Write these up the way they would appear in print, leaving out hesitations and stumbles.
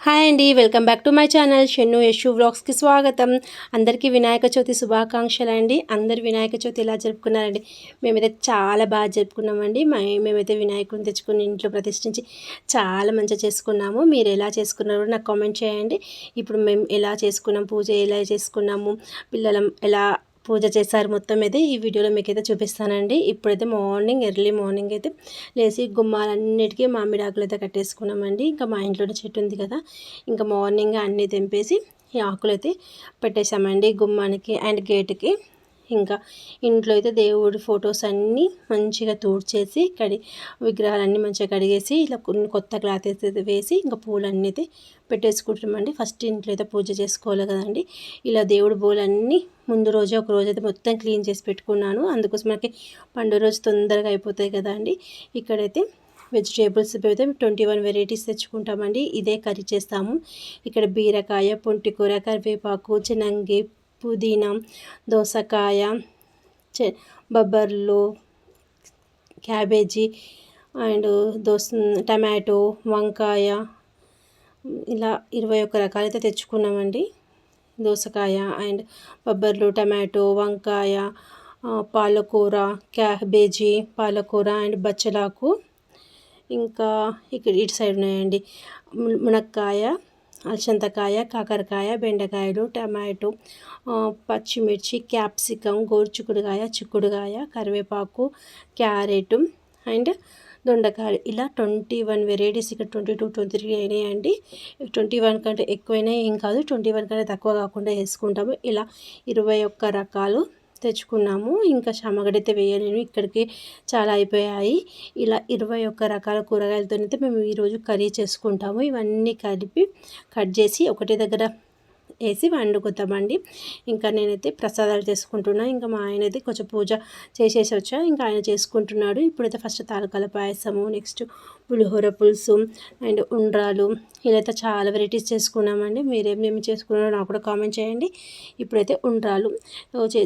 Hi అండి, welcome back to my channel Shennu Yashu వ్లాగ్స్కి స్వాగతం. అందరికీ వినాయక చవితి శుభాకాంక్షలు అండి. అందరు వినాయక చవితి ఎలా జరుపుకున్నారండి? మేమైతే చాలా బాగా జరుపుకున్నామండి. మేమైతే వినాయకుడిని తెచ్చుకుని ఇంట్లో ప్రతిష్ఠించి చాలా మంచిగా చేసుకున్నాము. మీరు ఎలా చేసుకున్నారో నాకు కామెంట్ చేయండి. ఇప్పుడు మేము ఎలా చేసుకున్నాం, పూజ ఎలా చేసుకున్నాము, పిల్లలం ఎలా పూజ చేశారు మొత్తం అయితే ఈ వీడియోలో మీకైతే చూపిస్తానండి. ఇప్పుడైతే ఎర్లీ మార్నింగ్ అయితే లేచి గుమ్మాలన్నిటికీ మామిడి ఆకులు అయితే కట్టేసుకున్నామండి. ఇంకా మా ఇంట్లోనే చెట్టు ఉంది కదా, ఇంకా మార్నింగ్ అన్నీ తెంపేసి ఈ ఆకులు అయితే పెట్టేశామండి గుమ్మానికి అండ్ గేటుకి. ఇంకా ఇంట్లో అయితే దేవుడి ఫొటోస్ అన్నీ మంచిగా తూడ్చేసి విగ్రహాలన్నీ మంచిగా కడిగేసి ఇలా కొన్ని కొత్త క్లాత్ అయితే వేసి ఇంకా పూలన్నీ అయితే పెట్టేసుకుంటామండి. ఫస్ట్ ఇంట్లో అయితే పూజ చేసుకోవాలి కదండి. ఇలా దేవుడి పూలన్నీ ముందు రోజే ఒక రోజు అయితే మొత్తం క్లీన్ చేసి పెట్టుకున్నాను. అందుకోసం మనకి పండుగ రోజు తొందరగా అయిపోతాయి కదా అండి. ఇక్కడైతే వెజిటేబుల్స్ అయితే 21 వెరైటీస్ తెచ్చుకుంటామండి. ఇదే కర్రీ చేస్తాము. ఇక్కడ బీరకాయ, పొంటికూర, కరివేపాకు, చినంగి, పుదీనా, దోసకాయ, బొబ్బర్లు, క్యాబేజీ అండ్ టమాటో, వంకాయ, ఇలా 21 రకాలైతే తెచ్చుకున్నామండి. దోసకాయ అండ్ బొబ్బర్లు, టమాటో, వంకాయ, పాలకూర, క్యాబేజీ, పాలకూర అండ్ బచ్చలాకు, ఇంకా ఇక్కడ ఇటు సైడ్ ఉన్నాయండి మునక్కాయ, అలసందకాయ, కాకరకాయ, బెండకాయలు, టమాటో, పచ్చిమిర్చి, క్యాప్సికం, గోరుచిక్కుడుకాయ, చిక్కుడుకాయ, కరివేపాకు, క్యారెట్ అండ్ దొండకాయ, ఇలా 21 వెరైటీస్. ఇక్కడ 22, 23 అయినాయండి. 21 కంటే ఎక్కువైనా ఏం కాదు, 21 కంటే తక్కువ కాకుండా వేసుకుంటాము. ఇలా 21 రకాలు తెచ్చుకున్నాము. ఇంకా శమగడైతే వేయలేను, ఇక్కడికి చాలా అయిపోయాయి. ఇలా 21 రకాల కూరగాయలతోనైతే మేము ఈరోజు కర్రీ చేసుకుంటాము. ఇవన్నీ కలిపి కట్ చేసి ఒకటి దగ్గర వేసి వండుకుంటామండి. ఇంకా నేనైతే ప్రసాదాలు చేసుకుంటున్నా. ఇంకా మా ఆయన అయితే కొంచెం పూజ చేసేసి వచ్చా, ఇంకా ఆయన చేసుకుంటున్నాడు. ఇప్పుడైతే ఫస్ట్ తాలకాల పాయసము, నెక్స్ట్ పులిహోర పులుసు అండ్ ఉండ్రాలు, ఇలా అయితే చాలా వెరైటీస్ చేసుకున్నామండి. మీరేమేమి చేసుకున్నారో నాకు కూడా కామెంట్ చేయండి. ఇప్పుడైతే ఉండ్రాలు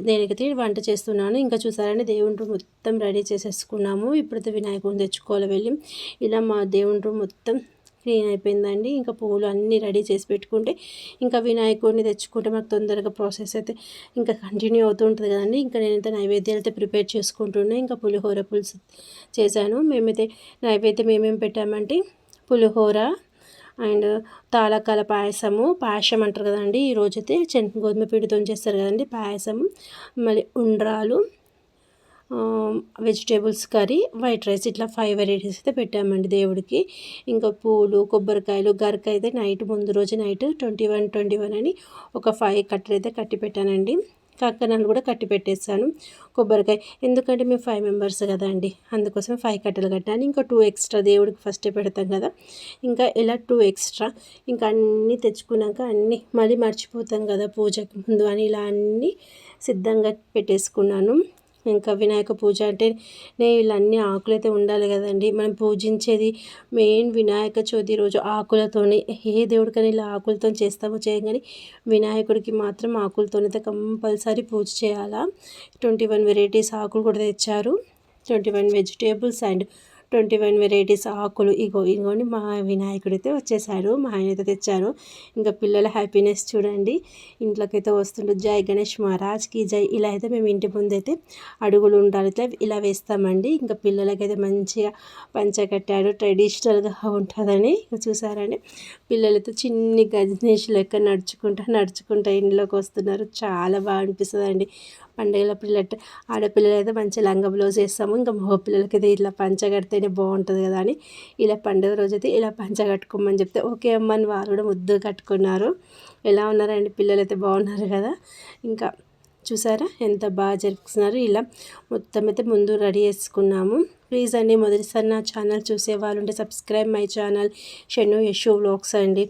నేనైతే వంట చేస్తున్నాను. ఇంకా చూసారండి, దేవుని రూమ్ మొత్తం రెడీ చేసేసుకున్నాము. ఇప్పుడైతే వినాయకుడిని తెచ్చుకోవాలి వెళ్ళి. ఇలా మా దేవుని రూమ్ మొత్తం క్లీన్ అయిపోయిందండి. ఇంకా పువ్వులు అన్నీ రెడీ చేసి పెట్టుకుంటే ఇంకా వినాయకుడిని తెచ్చుకుంటే మాకు తొందరగా ప్రాసెస్ అయితే ఇంకా కంటిన్యూ అవుతూ ఉంటుంది కదండి. ఇంకా నేనైతే నైవేద్యాలు అయితే ప్రిపేర్ చేసుకుంటున్నాను. ఇంకా పులిహోర పులుసు చేశాను. మేమైతే నైవేద్యం ఏమేమి పెట్టామంటే పులిహోర అండ్ తాళకాల పాయసం అంటారు కదండి. ఈరోజైతే గోధుమ పిండితో చేస్తారు కదండి పాయసం, మళ్ళీ ఉండ్రాలు, వెజిటేబుల్స్ కర్రీ, వైట్ రైస్, ఇట్లా 5 వెరైటీస్ అయితే పెట్టామండి దేవుడికి. ఇంకా పూలు, కొబ్బరికాయలు, గరక అయితే ముందు రోజు నైట్ 21 అని ఒక 5 కట్టలు అయితే కట్టి పెట్టానండి. కక్కనాలు కూడా కట్టి పెట్టేస్తాను. కొబ్బరికాయ ఎందుకంటే మేము 5 మెంబర్స్ కదా అండి, అందుకోసం 5 కట్టలు కట్టాను. ఇంకా 2 ఎక్స్ట్రా దేవుడికి ఫస్టే పెడతాం కదా, ఇంకా ఇలా 2 ఎక్స్ట్రా. ఇంకా అన్నీ తెచ్చుకున్నాక అన్నీ మళ్ళీ మర్చిపోతాం కదా పూజకి ముందు అని ఇలా అన్నీ సిద్ధంగా పెట్టేసుకున్నాను. ఇంకా వినాయక పూజ అంటే ఇలా అన్ని ఆకులైతే ఉండాలి కదండి. మనం పూజించేది మెయిన్ వినాయక చవితి రోజు ఆకులతోనే. ఏ దేవుడికైనా ఇలా ఆకులతో చేస్తామో చేయగానే వినాయకుడికి మాత్రం ఆకులతోనైతే కంపల్సరీ పూజ చేయాలా. 21 వెరైటీస్ ఆకులు కూడా తెచ్చారు. 21 వెజిటేబుల్స్ అండ్ 21 వెరైటీస్ ఆకులు. ఇగోండి మా వినాయకుడు అయితే వచ్చేసాడు. మా ఆయన అయితే తెచ్చారు. ఇంకా పిల్లల హ్యాపీనెస్ చూడండి. ఇంట్లోకైతే వస్తుండే జై గణేష్ మహారాజ్కి జై. ఇలా అయితే మేము ఇంటి ముందైతే అడుగులు ఉండాలి ఇలా వేస్తామండి. ఇంకా పిల్లలకైతే మంచిగా పంచ కట్టాడు, ట్రెడిషనల్గా ఉంటుందని. చూసారండి, పిల్లలతో చిన్ని గణేష్ లెక్క నడుచుకుంటా ఇంట్లోకి వస్తున్నారు. చాలా బాగా అనిపిస్తుందండి. పండుగల ఆడపిల్లలు అయితే మంచి లంగా బ్లౌజ్ వేస్తాము. ఇంకా మగ పిల్లలకైతే ఇట్లా పంచ కడితేనే బాగుంటుంది కదా అని ఇలా పండుగ రోజైతే ఇలా పంచ కట్టుకోమని చెప్తే ఓకే అమ్మ అని వాళ్ళు కూడా ముద్దు కట్టుకున్నారు. ఎలా ఉన్నారండి పిల్లలైతే? బాగున్నారు కదా. ఇంకా చూసారా ఎంత బాగా జరుపుకున్నారు. ఇలా మొత్తం అయితే ముందు రెడీ చేసుకున్నాము. ప్లీజ్ అండి, మొదటిసారి నా ఛానల్ చూసే వాళ్ళు ఉంటే subscribe my channel Shennu Yashu vlogs అండి.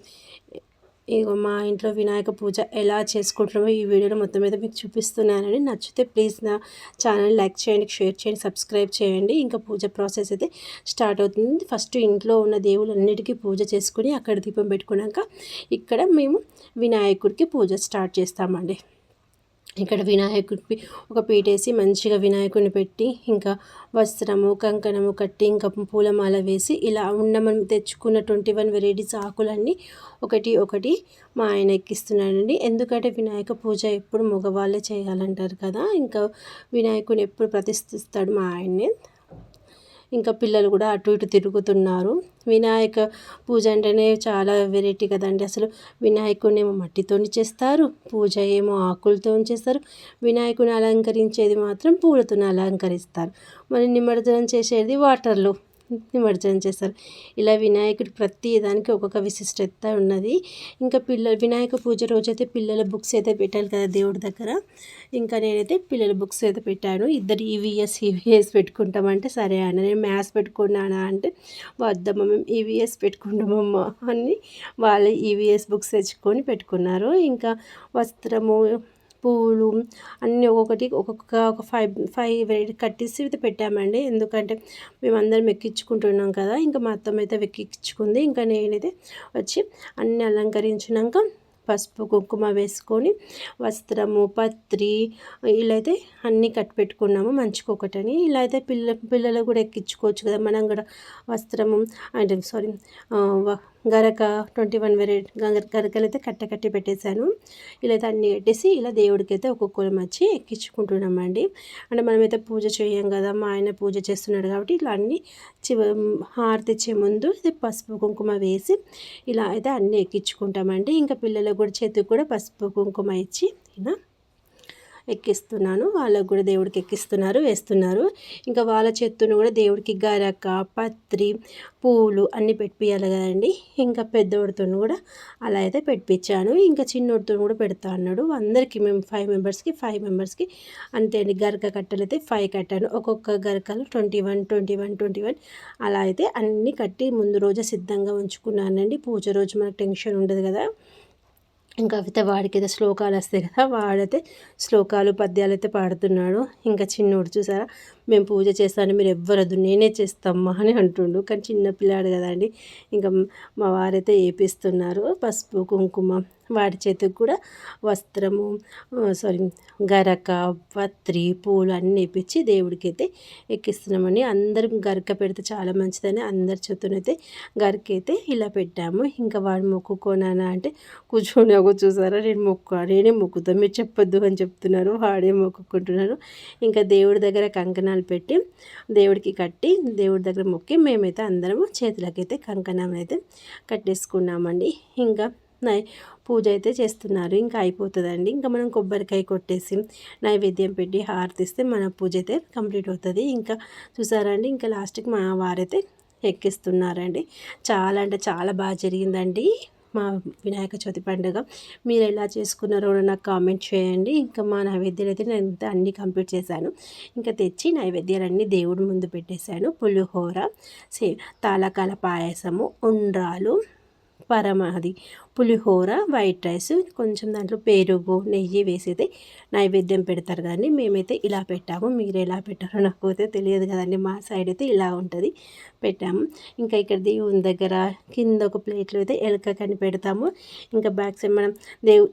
ఇగో మా ఇంట్లో వినాయక పూజ ఎలా చేసుకుంటున్నామో ఈ వీడియోలో మొత్తం మీద మీకు చూపిస్తున్నానండి. నచ్చితే ప్లీజ్ నా ఛానల్ లైక్ చేయండి, షేర్ చేయండి, సబ్స్క్రైబ్ చేయండి. ఇంకా పూజ ప్రాసెస్ అయితే స్టార్ట్ అవుతుంది. ఫస్ట్ ఇంట్లో ఉన్న దేవుళ్ళన్నిటికీ పూజ చేసుకుని అక్కడ దీపం పెట్టుకున్నాక ఇక్కడ మేము వినాయకుడికి పూజ స్టార్ట్ చేస్తామండి. ఇక్కడ వినాయకుడికి ఒక పీటేసి మంచిగా వినాయకుడిని పెట్టి ఇంకా వస్త్రము కంకణము కట్టి ఇంకా పూలమాల వేసి ఇలా మనం తెచ్చుకున్న 21 వెరైటీస్ ఆకులన్నీ ఒకటి ఒకటి మా ఆయన ఎక్కిస్తున్నానండి. ఎందుకంటే వినాయక పూజ ఎప్పుడు మగవాళ్ళే చేయాలంటారు కదా, ఇంకా వినాయకుని ఎప్పుడు ప్రతిష్ఠిస్తాడు మా ఆయన్నే. ఇంకా పిల్లలు కూడా అటు ఇటు తిరుగుతున్నారు. వినాయక పూజ అంటేనే చాలా వెరైటీ కదండి. అసలు వినాయకుడిని ఏమో మట్టితోని చేస్తారు, పూజ ఏమో ఆకులతో చేస్తారు, వినాయకుని అలంకరించేది మాత్రం పూలతో అలంకరిస్తారు. మరి నిమజ్జనం చేసేది వాటర్లో నిమజ్జనం చేస్తారు. ఇలా వినాయకుడి ప్రతి దానికి ఒక్కొక్క విశిష్టత ఉన్నది. ఇంకా వినాయక పూజ రోజైతే పిల్లల బుక్స్ అయితే పెట్టాలి కదా దేవుడి దగ్గర. ఇంకా నేనైతే పిల్లల బుక్స్ అయితే పెట్టాను. ఇద్దరు ఈవీఎస్ పెట్టుకుంటామంటే సరే అన్న. నేను మ్యాథ్స్ పెట్టుకున్నానా అంటే వద్దమ్మ మేము ఈవీఎస్ పెట్టుకుంటామమ్మ అని వాళ్ళు ఈవీఎస్ బుక్స్ తెచ్చుకొని పెట్టుకున్నారు. ఇంకా వస్త్రము పూలు అన్నీ ఒక ఫైవ్ వెరైటీ కట్టేసి అయితే పెట్టామండి. ఎందుకంటే మేమందరం ఎక్కించుకుంటున్నాం కదా, ఇంకా మా అత్తమ్మ అయితే ఎక్కించుకుంది. ఇంకా నేనైతే వచ్చి అన్నీ అలంకరించినాక పసుపు కుంకుమ వేసుకొని వస్త్రము పత్రి ఇలా అయితే అన్నీ కట్టి పెట్టుకున్నాము మంచికొకటని. ఇలా అయితే పిల్లలు కూడా ఎక్కించుకోవచ్చు కదా. మనం కూడా వస్త్రము అంటే గరక 21 వెరైటీ గరకలు అయితే కట్టి పెట్టేశాను. ఇలా అయితే అన్నీ కట్టేసి ఇలా దేవుడికి అయితే ఒక్కొక్కరం వచ్చి ఎక్కించుకుంటున్నామండి. అంటే మనమైతే పూజ చేయం కదా, మా ఆయన పూజ చేస్తున్నాడు కాబట్టి ఇలా అన్నీ హారతి ఇచ్చే ముందు ఇది పసుపు కుంకుమ వేసి ఇలా అయితే అన్నీ ఎక్కించుకుంటామండి. ఇంకా పిల్లలకు కూడా చేతికి కూడా పసుపు కుంకుమ ఇచ్చి ఇలా ఎక్కిస్తున్నాను. వాళ్ళకు కూడా దేవుడికి ఎక్కిస్తున్నారు, వేస్తున్నారు. ఇంకా వాళ్ళ చేత్తును కూడా దేవుడికి గరక పత్రి పూలు అన్నీ పెట్టియాలి కదండి. ఇంకా పెద్దోడితో కూడా అలా అయితే పెట్టించాను. ఇంకా చిన్నోడితో కూడా పెడతా అన్నాడు. అందరికీ మేము 5 మెంబర్స్కి అంతే అండి. గరక కట్టలు అయితే 5 కట్టాను. ఒక్కొక్క గరకలు 21 అలా అయితే అన్నీ కట్టి ముందు రోజే సిద్ధంగా ఉంచుకున్నానండి. పూజ రోజు మనకు టెన్షన్ ఉండదు కదా. ఇంకా అయితే వాడికి అయితే శ్లోకాలు వస్తాయి కదా, వాడైతే శ్లోకాలు పద్యాలు అయితే పాడుతున్నాడు. ఇంకా చిన్నోడు చూసారా, మేము పూజ చేస్తాను మీరు ఎవ్వరదు నేనే చేస్తామ్మా అని అంటుండు. కానీ చిన్న పిల్లాడు కదండి. ఇంకా మా వారైతే వేపిస్తున్నారు పసుపు కుంకుమ. వాడి చేతికి కూడా వస్త్రము గరక పత్రి పూలు అన్నీ వేపించి దేవుడికి అయితే ఎక్కిస్తున్నామండి. అందరం గరక పెడితే చాలా మంచిదని అందరి చేతునైతే గరక అయితే ఇలా పెట్టాము. ఇంకా వాడు మొక్కుకోనానా అంటే కూర్చొని చూసారా, నేనే మొక్కుతాను మీరు చెప్పొద్దు అని చెప్తున్నారు. వాడే మొక్కుకుంటున్నారు. ఇంకా దేవుడి దగ్గర కంకణాలు పెట్టి దేవుడికి కట్టి దేవుడి దగ్గర మొక్కి మేమైతే అందరము చేతులకైతే కంకణం అయితే కట్టేసుకున్నామండి. ఇంకా పూజ అయితే చేస్తున్నారు. ఇంకా అయిపోతుందండి. ఇంకా మనం కొబ్బరికాయ కొట్టేసి నైవేద్యం పెట్టి హారతిస్తే మన పూజ అయితే కంప్లీట్ అవుతుంది. ఇంకా చూసారండి, ఇంకా లాస్ట్కి మా వారైతే ఎక్కిస్తున్నారండి. చాలా అంటే చాలా బాగా జరిగిందండి మా వినాయక చవితి పండుగ. మీరు ఎలా చేసుకున్నారో నాకు కామెంట్ చేయండి. ఇంకా మా నైవేద్యాలు అయితే నేను అన్నీ కంప్లీట్ చేశాను. ఇంకా తెచ్చి నైవేద్యాలన్నీ దేవుడి ముందు పెట్టేశాను. పులిహోర, తాళకాల పాయసము, ఉండ్రాలు, అది పులిహోర, వైట్ రైస్, కొంచెం దాంట్లో పెరుగు నెయ్యి వేసి అయితే నైవేద్యం పెడతారు కదండి. మేమైతే ఇలా పెట్టాము. మీరు ఎలా పెట్టారో నాకు అయితే తెలియదు కదండి. మా సైడ్ అయితే ఇలా ఉంటుంది, పెట్టాము. ఇంకా ఇక్కడ దేవుని దగ్గర కింద ఒక ప్లేట్లో అయితే ఎలకని పెడతాము. ఇంకా బ్యాక్ సైడ్ మనం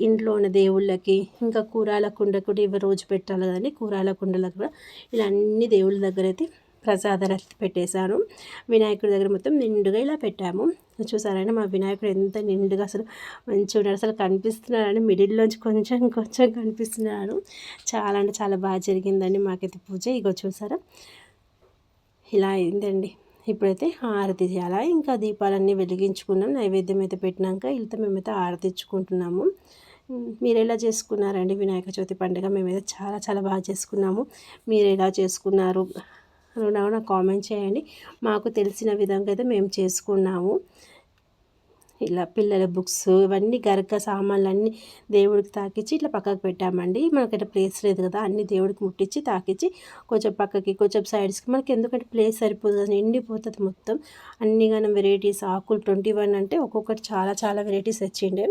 ఇంట్లో ఉన్న దేవుళ్ళకి ఇంకా కూరాల కుండ కూడా ఇవి రోజు పెట్టాలి కదండి. కూరాల కుండలకు కూడా ఇలా అన్ని దేవుళ్ళ దగ్గర అయితే ప్రసాదాలు పెట్టేశాను. వినాయకుడి దగ్గర మొత్తం నిండుగా ఇలా పెట్టాము. చూసారంటే మా వినాయకుడు ఎంత నిండుగా అసలు మంచిగా ఉన్నాడు. అసలు కనిపిస్తున్నాడు, మిడిల్లోంచి కొంచెం కనిపిస్తున్నాడు. చాలా అంటే చాలా బాగా జరిగిందండి మాకైతే పూజ. ఇగో చూసారా, ఇలా అయిందండి. ఇప్పుడైతే హారతి చేయాలా. ఇంకా దీపాలన్నీ వెలిగించుకున్నాం. నైవేద్యం అయితే పెట్టినాక వెళ్తే మేమైతే హారతి ఇచ్చుకుంటున్నాము. మీరు ఎలా చేసుకున్నారండి వినాయక చవితి పండుగ? మేమైతే చాలా చాలా బాగా చేసుకున్నాము. మీరు ఎలా చేసుకున్నారు నాకు కామెంట్ చేయండి. మాకు తెలిసిన విధంగా అయితే మేము చేసుకున్నాము. ఇలా పిల్లల బుక్స్ ఇవన్నీ గరక సామాన్లు అన్నీ దేవుడికి తాకిచ్చి ఇట్లా పక్కకు పెట్టామండి. మనకైతే ప్లేస్ లేదు కదా, అన్నీ దేవుడికి ముట్టించి తాకిచ్చి కొంచెం పక్కకి కొంచెం సైడ్స్కి మనకి ఎందుకంటే ప్లేస్ సరిపోతుంది, నిండిపోతుంది మొత్తం. అన్ని గానం వెరైటీస్ ఆకులు 21 అంటే ఒక్కొక్కటి చాలా చాలా వెరైటీస్ వచ్చిండే.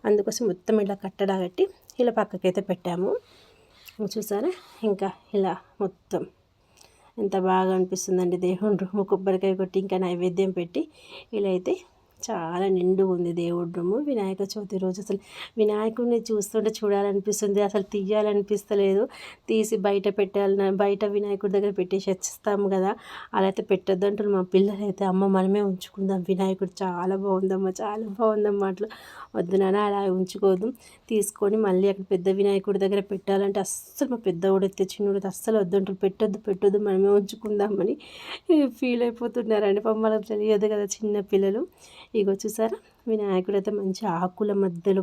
అందుకోసం మొత్తం ఇలా కట్టడా కట్టి ఇలా పక్కకైతే పెట్టాము. చూసారా, ఇంకా ఇలా మొత్తం ఎంత బాగా అనిపిస్తుందండి. దేవుడు రూము కొబ్బరికాయ కొట్టి ఇంకా నైవేద్యం పెట్టి ఇలా అయితే చాలా నిండుగా ఉంది దేవుడి రూము. వినాయక చవితి రోజు అసలు వినాయకుడిని చూస్తుంటే చూడాలనిపిస్తుంది. అసలు తీయాలనిపిస్తలేదు. తీసి బయట పెట్టాలని, బయట వినాయకుడి దగ్గర పెట్టేసి వచ్చేస్తాము కదా, అలా అయితే పెట్టొద్దంటారు మా పిల్లలైతే. అమ్మ మనమే ఉంచుకుందాం, వినాయకుడు చాలా బాగుందమ్మా, చాలా బాగుందమ్మా అట్లా. వద్దు నాన్న అలా ఉంచుకోవద్దు, తీసుకొని మళ్ళీ అక్కడ పెద్ద వినాయకుడి దగ్గర పెట్టాలంటే అస్సలు మా పెద్దవాడు అయితే చిన్నోడు అస్సలు వద్దంటారు. పెట్టొద్దు మనమే ఉంచుకుందామని ఫీల్ అయిపోతున్నారండి. పాపం వాళ్ళకి తెలియదు కదా చిన్న పిల్లలు. ఇగో చూసారా, వినాయకుడు అయితే మంచి ఆకుల మధ్యలో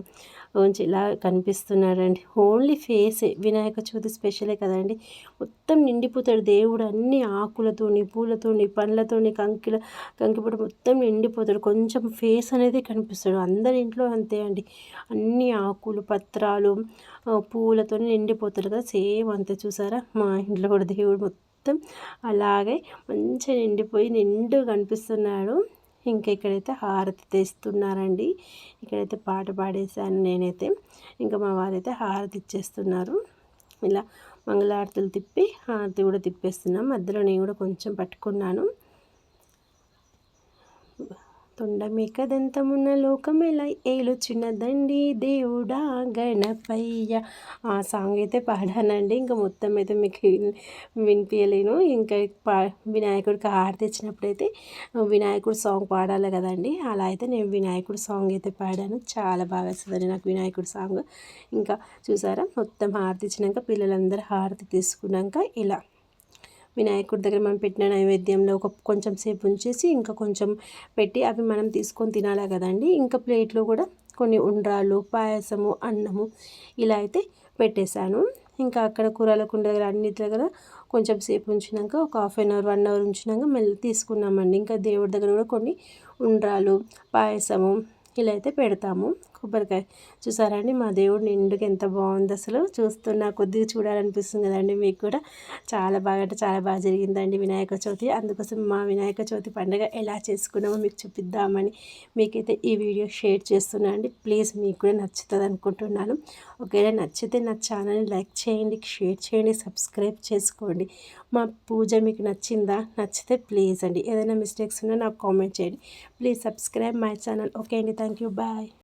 మంచి ఇలా కనిపిస్తున్నాడండి. ఓన్లీ ఫేసే వినాయక చవితి స్పెషలే కదండి. మొత్తం నిండిపోతాడు దేవుడు, అన్ని ఆకులతోని, పూలతోని, పండ్లతోని, కంకిపొడి మొత్తం నిండిపోతాడు. కొంచెం ఫేస్ అనేది కనిపిస్తాడు. అందరి ఇంట్లో అంతే అండి, అన్ని ఆకులు, పత్రాలు, పూలతో నిండిపోతాడు కదా, సేమ్ అంతే. చూసారా, మా ఇంట్లో కూడా దేవుడు మొత్తం అలాగే మంచిగా నిండిపోయి నిండుగా కనిపిస్తున్నాడు. ఇంకా ఇక్కడైతే హారతి తెస్తున్నారండి. ఇక్కడైతే పాట పాడేశాను నేనైతే. ఇంకా మా వారైతే హారతి ఇచ్చేస్తున్నారు. ఇలా మంగళారతులు తిప్పి హారతి కూడా తిప్పేస్తున్నాం. మధ్యలో నేను కూడా కొంచెం పట్టుకున్నాను. తొండమేక దంతమున్న లోకమెలా ఏలుచున్నదండి దేవుడా గణపయ్య. ఆ సాంగ్ అయితే పాడానండి. ఇంకా మొత్తం అయితే మీకు వినిపించలేను. ఇంకా వినాయకుడికి హారతి ఇచ్చినప్పుడైతే వినాయకుడు సాంగ్ పాడాలి కదండి, అలా అయితే నేను వినాయకుడు సాంగ్ అయితే పాడాను. చాలా బాగా వస్తుందండి నాకు వినాయకుడు సాంగ్. ఇంకా చూసారా, మొత్తం హారతి ఇచ్చినాక పిల్లలందరూ హారతి తీసుకున్నాక ఇలా వినాయకుడి దగ్గర మనం పెట్టిన నైవేద్యంలో కొంచెం సేపు ఉంచేసి ఇంకా కొంచెం పెట్టి అవి మనం తీసుకొని తినాలి కదండి. ఇంకా ప్లేట్లో కూడా కొన్ని ఉండ్రాళ్ళు, పాయసము, అన్నము ఇలా అయితే పెట్టేశాను. ఇంకా అక్కడ కూరల కుండ దగ్గర అన్నిటి దగ్గర కొంచెం సేపు ఉంచినాక ఒక హాఫ్ అన్ అవర్ 1 అవర్ ఉంచినాక మళ్ళీ తీసుకున్నామండి. ఇంకా దేవుడి దగ్గర కూడా కొన్ని ఉండ్రాలు, పాయసము ఇలా అయితే పెడతాము. కొబ్బరికాయ చూసారా అండి, మా దేవుడు నిండుగా ఎంత బాగుంది అసలు. చూస్తున్నా కొద్దిగా చూడాలనిపిస్తుంది కదండి మీకు కూడా. చాలా బాగా అంటే చాలా బాగా జరిగిందండి వినాయక చవితి. అందుకోసం మా వినాయక చవితి పండుగ ఎలా చేసుకున్నామో మీకు చూపిద్దామని మీకైతే ఈ వీడియో షేర్ చేస్తున్నా అండి. ప్లీజ్ మీకు కూడా నచ్చుతుంది అనుకుంటున్నాను. ఒకవేళ నచ్చితే నా ఛానల్ని లైక్ చేయండి, షేర్ చేయండి, సబ్స్క్రైబ్ చేసుకోండి. మా పూజ మీకు నచ్చిందా? నచ్చితే ప్లీజ్ అండి, ఏదైనా మిస్టేక్స్ ఉన్నా నాకు కామెంట్ చేయండి. Please subscribe my channel. Okay అండి, థ్యాంక్ యూ, బాయ్.